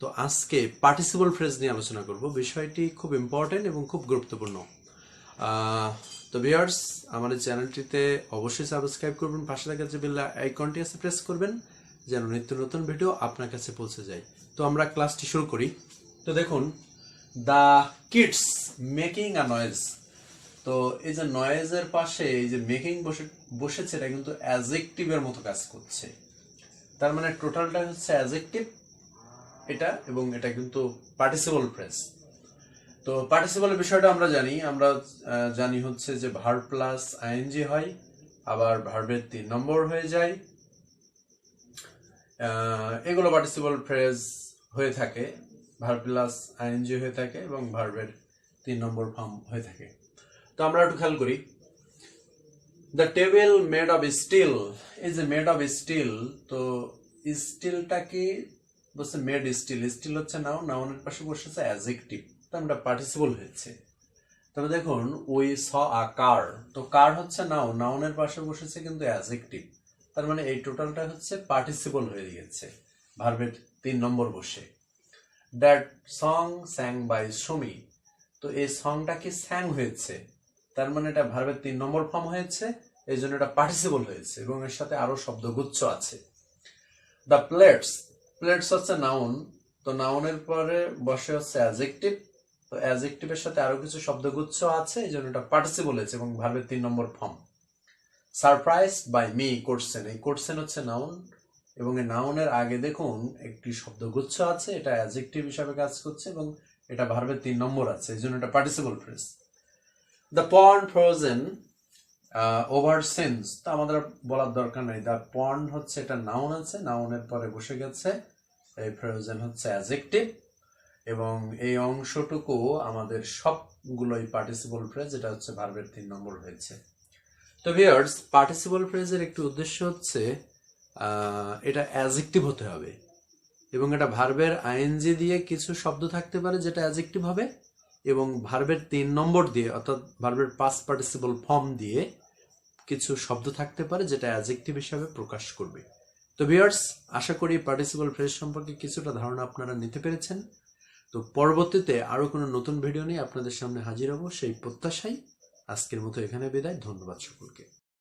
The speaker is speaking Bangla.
তো আজকে পার্টিসিপল ফ্রেজ নিয়ে আলোচনা করব। বিষয়টি খুব ইম্পর্টেন্ট এবং খুব গুরুত্বপূর্ণ। তো ভিউয়ার্স, আমাদের চ্যানেলটিতে অবশ্যই সাবস্ক্রাইব করবেন, পাশে থাকা যে বেল আইকনটি আছে প্রেস করবেন যেন নিত্য নতুন ভিডিও আপনার কাছে পৌঁছে যায়। তো আমরা ক্লাসটি শুরু করি। তো দেখুন, the kids making a noise. তো এই যে নয়েজের পাশে এই যে মেকিং বসেছে, এটা কিন্তু অ্যাডজেক্টিভের মতো কাজ করছে। তার মানে টোটালটা হচ্ছে অ্যাডজেক্টিভ এটা, এবং এটা কিন্তু পার্টিসিপল ফ্রেজ। তো পার্টিসিপলের বিষয়টা আমরা জানি হচ্ছে যে ভার্ব প্লাস আইএনজি হয়, আবার ভার্বের 3 নম্বর হয়ে যায়। এগুলো পার্টিসিপল ফ্রেজ হয়ে থাকে, ভার্ব প্লাস আইএনজি হয়ে থাকে এবং ভার্বের 3 নম্বর ফর্ম হয়ে থাকে। তো আমরা একটু খেয়াল করি, the table made of steel. এই যে মেড অফ স্টিল, তো স্টিলটা কি বলছে? Made steel. স্টিল হচ্ছে নাউন, নাউনের পাশে বসেছে অ্যাডজেক্টিভ, তো আমরা পার্টিসিপল হয়েছে। তবে দেখুন, উই স আ কার, তো কার হচ্ছে নাউন, নাউনের পাশে বসেছে কিন্তু অ্যাডজেক্টিভ। তার মানে এই টোটালটা হচ্ছে পার্টিসিপল হয়ে গেছে ভার্বের 3 নম্বর বসে। That song sang by Sumi, তো এই সংটা কি স্যাং হয়েছে, তার মানে এটা ভার্বের 3 নম্বর ফর্ম হয়েছে, এই জন্য এটা পার্টিসিপল হয়েছে এবং এর সাথে আরো শব্দগুচ্ছ আছে। দ্য প্লেটস, প্লেটস হচ্ছে নাউন, তো নাউনের পরে বসে হচ্ছে অ্যাডজেক্টিভ, তো অ্যাডজেক্টিভের সাথে আরো কিছু শব্দগুচ্ছ আছে, এই জন্য এটা পার্টিসিপল হয়েছে এবং ভার্বের 3 নম্বর ফর্ম। সারপ্রাইজড বাই মি, কোর্সেন, এই কোর্সেন হচ্ছে নাউন এবং এই নাউনের আগে দেখুন একটি শব্দগুচ্ছ আছে, এটা অ্যাডজেক্টিভ হিসাবে কাজ করছে এবং এটা ভার্বের 3 নম্বর আছে, এই জন্য এটা participle phrase. The pond frozen over since, তা আমাদের বলার দরকার নেই। দ্য পন্ড হচ্ছে এটা নাউন আছে, নাউনের পরে বসে গেছে, এই ফ্রোজেন হচ্ছে অ্যাডজেক্টিভ এবং এই অংশটুকু আমাদের সবগুলোই পার্টিসিপল ফ্রেজ, এটা হচ্ছে ভার্বের 3 নম্বর হয়েছে। তো ভিউয়ার্স, পার্টিসিপল ফ্রেজের একটি উদ্দেশ্য হচ্ছে এটা অ্যাডজেক্টিভ হতে হবে এবং এটা ভার্বের আইএনজি দিয়ে কিছু শব্দ থাকতে পারে যেটা অ্যাডজেক্টিভ হবে, এবং ভার্বের 3 নম্বর দিয়ে অর্থাৎ ভার্বের পাস্ট পার্টিসিপল ফর্ম দিয়ে কিছু শব্দ থাকতে পারে যেটা অ্যাডজেক্টিভ হিসাবে প্রকাশ করবে। তো ভিউয়ার্স, আশা করি পার্টিসিপল ফ্রেজ সম্পর্কে কিছুটা ধারণা আপনারা নিতে পেরেছেন। তো পরবর্তীতে আরো কোনো নতুন ভিডিও নিয়ে আপনাদের সামনে হাজির হব সেই প্রত্যাশায় আজকের মতো এখানে বিদায়। ধন্যবাদ সকলকে।